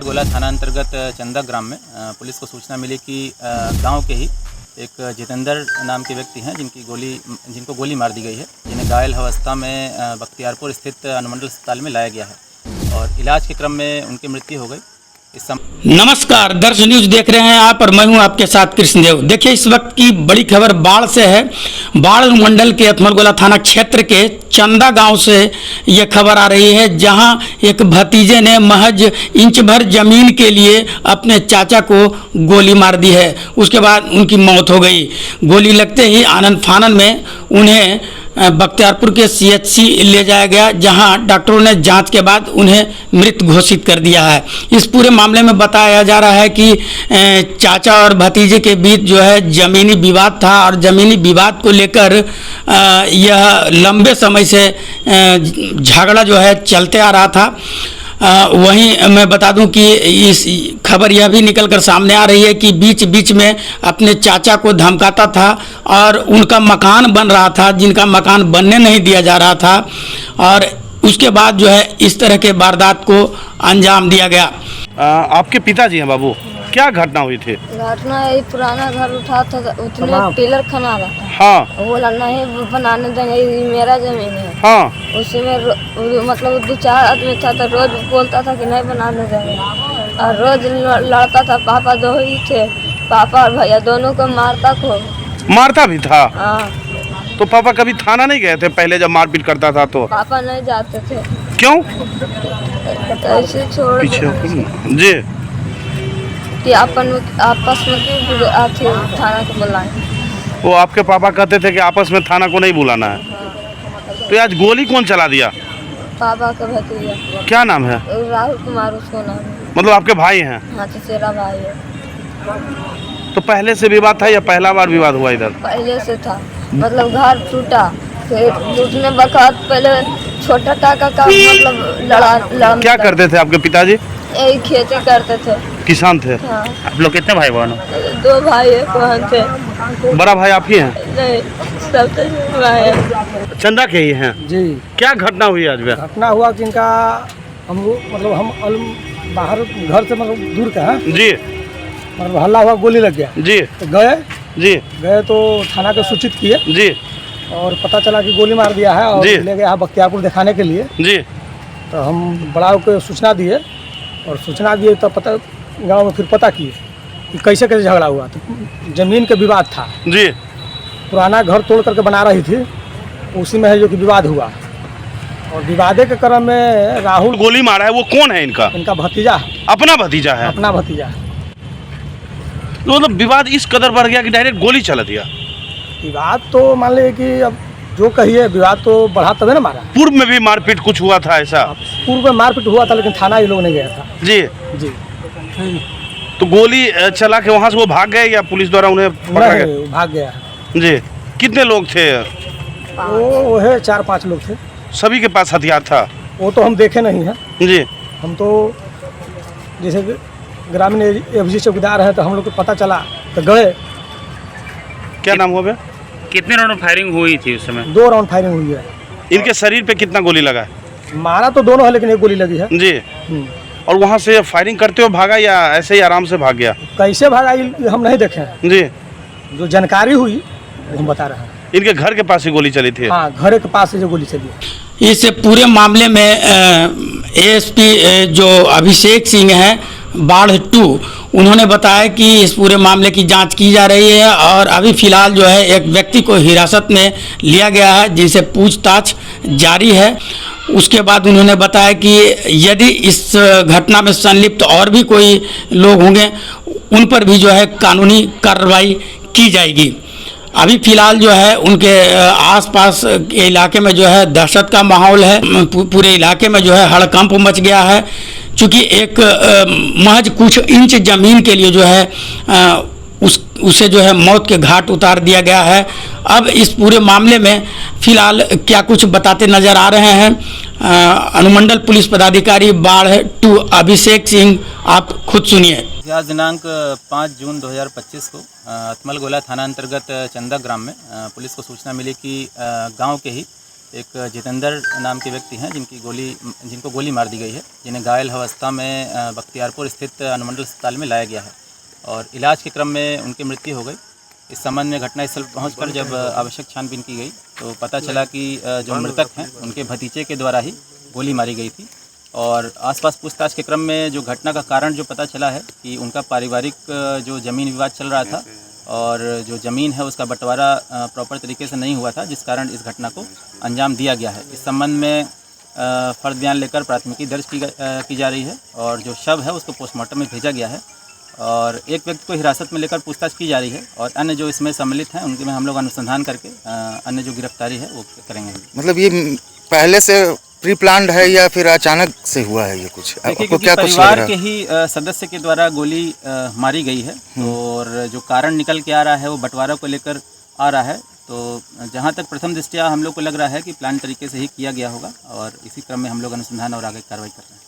गोला थाना अंतर्गत चंदा ग्राम में पुलिस को सूचना मिली कि गांव के ही एक जितेंद्र नाम के व्यक्ति हैं जिनको गोली मार दी गई है, जिन्हें घायल अवस्था में बख्तियारपुर स्थित अनुमंडल अस्पताल में लाया गया है और इलाज के क्रम में उनकी मृत्यु हो गई। नमस्कार, दर्श न्यूज देख रहे हैं आप और मैं हूं आपके साथ कृष्णदेव। देखिए, इस वक्त की बड़ी खबर बाढ़ से है। बाढ़ मंडल के अथमलगोला थाना क्षेत्र के चंदा गांव से यह खबर आ रही है, जहां एक भतीजे ने महज इंच भर जमीन के लिए अपने चाचा को गोली मार दी है। उसके बाद उनकी मौत हो गई। गोली लगते ही आनन फानन में उन्हें बख्तियारपुर के CHC ले जाया गया, जहां डॉक्टरों ने जांच के बाद उन्हें मृत घोषित कर दिया है। इस पूरे मामले में बताया जा रहा है कि चाचा और भतीजे के बीच जो है ज़मीनी विवाद था और ज़मीनी विवाद को लेकर यह लंबे समय से झगड़ा जो है चलते आ रहा था। वहीं मैं बता दूं कि इस खबर यह भी निकलकर सामने आ रही है कि बीच बीच में अपने चाचा को धमकाता था और उनका मकान बन रहा था, जिनका मकान बनने नहीं दिया जा रहा था, और उसके बाद जो है इस तरह के वारदात को अंजाम दिया गया। आपके पिताजी हैं बाबू, क्या घटना हुई थी? घटना यही पुराना घर उठा था, उसने पिलर खना रहा था। हाँ। बोला नहीं बनाने देंगे, ये मेरा जमीन है। हाँ। उसमें मतलब 2-4 आदमी था, तो रोज बोलता था कि नहीं बनाने देंगे और रोज लड़ता था। पापा दो ही थे, पापा और भैया दोनों को मारता भी था। हाँ। तो पापा कभी थाना नहीं गए थे पहले जब मारपीट करता था? तो पापा नहीं जाते थे। क्यों? ऐसे छोड़ जी कि आपस में क्यों थाना को बुलाएं। वो आपके पापा कहते थे कि आपस में थाना को नहीं बुलाना है। तो आज गोली कौन चला दिया? पापा का भतीजा। क्या नाम है? राहुल कुमार उसको नाम है। मतलब आपके भाई हैं? हाँ, चचेरा भाई है। तो पहले से विवाद था या पहला बार विवाद हुआ इधर? पहले से था, मतलब घर टूटा, फिर टूटने वक्त पहले छोटा टाका का मतलब लड़ा। क्या करते थे आपके पिताजी? यही खेती करते थे, किसान थे। हाँ। आप लोग कितने भाई बहन? 2 भाई एक बहन थे। बड़ा भाई आप ही हैं? नहीं, सब तो भाई है। चंदा के ही हैं जी। क्या घटना हुई आज? घटना हुआ कि इनका हम बाहर घर से मतलब दूर का है जी, मतलब हल्ला हुआ, गोली लग गया जी, तो गए तो थाना को सूचित किए जी, और पता चला कि गोली मार दिया है और जी। ले गया बख्तियारपुर दिखाने के लिए। जी। तो हम बड़ा को सूचना दिए तो पता गांव में फिर पता किए कि कैसे झगड़ा हुआ। तो जमीन के विवाद था जी। पुराना घर तोड़ करके बना रही थी, उसी में है जो कि विवाद हुआ और विवादे के क्रम में राहुल गोली मारा है। वो कौन है इनका? इनका भतीजा है। अपना भतीजा है? अपना भतीजा है। तो मतलब विवाद इस कदर बढ़ गया कि डायरेक्ट गोली चला दिया? विवाद तो मान लीजिए कि अब जो कहिए, विवाद तो बढ़ा तभी ना मारा। पूर्व में भी मारपीट कुछ हुआ था ऐसा? पूर्व में मारपीट हुआ था, लेकिन थाना ये लोग नहीं गया था। जी जी। तो गोली चला के वहाँ से वो भाग गए या पुलिस द्वारा उन्हें पकड़ा गया? नहीं, भाग गया है। जी। कितने लोग थे? वो है 4-5 लोग थे। सभी के पास हथियार था? वो तो हम देखे नहीं हैं। जी। हम तो जैसे ग्रामीण FG चौकीदार हैं, तो हम लोग को पता चला तो गए। क्या नाम हुआ? कितने राउंड फायरिंग हुई थी उस समय? 2 राउंड फायरिंग हुई है। इनके शरीर पे कितना गोली लगा है? मारा तो दोनों है, लेकिन एक गोली लगी है। जी। और वहाँ से फायरिंग करते हुए भागा या ऐसे ही आराम से भाग गया? कैसे भागा ये हम नहीं देखे हैं। जी। जो जानकारी हुई वो हम बता रहे हैं। इनके घर के पास ही गोली चली थी? हाँ, घर के पास से जो गोली चली। इस पूरे मामले में ASP जो अभिषेक सिंह हैं बाढ़ 2, उन्होंने बताया कि इस पूरे मामले की जांच की जा रही है और अभी फ़िलहाल जो है एक व्यक्ति को हिरासत में लिया गया है, जिनसे पूछताछ जारी है। उसके बाद उन्होंने बताया कि यदि इस घटना में संलिप्त और भी कोई लोग होंगे, उन पर भी जो है कानूनी कार्रवाई की जाएगी। अभी फ़िलहाल जो है उनके आसपास के इलाके में जो है दहशत का माहौल है। पूरे इलाके में जो है हड़कंप मच गया है, क्योंकि एक महज कुछ इंच ज़मीन के लिए जो है उसे जो है मौत के घाट उतार दिया गया है। अब इस पूरे मामले में फ़िलहाल क्या कुछ बताते नज़र आ रहे हैं अनुमंडल पुलिस पदाधिकारी बाढ़ 2 अभिषेक सिंह, आप खुद सुनिए। आज दिनांक 5 जून 2025 को अथमलगोला थाना अंतर्गत चंदा ग्राम में पुलिस को सूचना मिली कि गांव के ही एक जितेंद्र नाम के व्यक्ति हैं जिनको गोली मार दी गई है, जिन्हें घायल अवस्था में बख्तियारपुर स्थित अनुमंडल अस्पताल में लाया गया है और इलाज के क्रम में उनकी मृत्यु हो गई। इस संबंध में घटनास्थल पहुंचकर जब आवश्यक छानबीन की गई तो पता चला कि जो मृतक हैं उनके भतीजे के द्वारा ही गोली मारी गई थी और आसपास पूछताछ के क्रम में जो घटना का कारण जो पता चला है कि उनका पारिवारिक जो ज़मीन विवाद चल रहा था और जो ज़मीन है उसका बंटवारा प्रॉपर तरीके से नहीं हुआ था, जिस कारण इस घटना को अंजाम दिया गया है। इस संबंध में फर्द बयान लेकर प्राथमिकी दर्ज की जा रही है और जो शव है उसको पोस्टमार्टम में भेजा गया है और एक व्यक्ति को हिरासत में लेकर पूछताछ की जा रही है और अन्य जो इसमें सम्मिलित हैं उनके में हम लोग अनुसंधान करके अन्य जो गिरफ्तारी है वो करेंगे। मतलब ये पहले से प्री प्लान्ड है या फिर अचानक से हुआ है ये कुछ? देखिए, आपको क्योंकि क्या कुछ लग परिवार रहा के है? ही सदस्य के द्वारा गोली मारी गई है और जो कारण निकल के आ रहा है वो बंटवारा को लेकर आ रहा है। तो जहाँ तक प्रथम दृष्टया हम लोग को लग रहा है कि प्लान तरीके से ही किया गया होगा और इसी क्रम में हम लोग अनुसंधान और आगे कार्रवाई कर रहे हैं।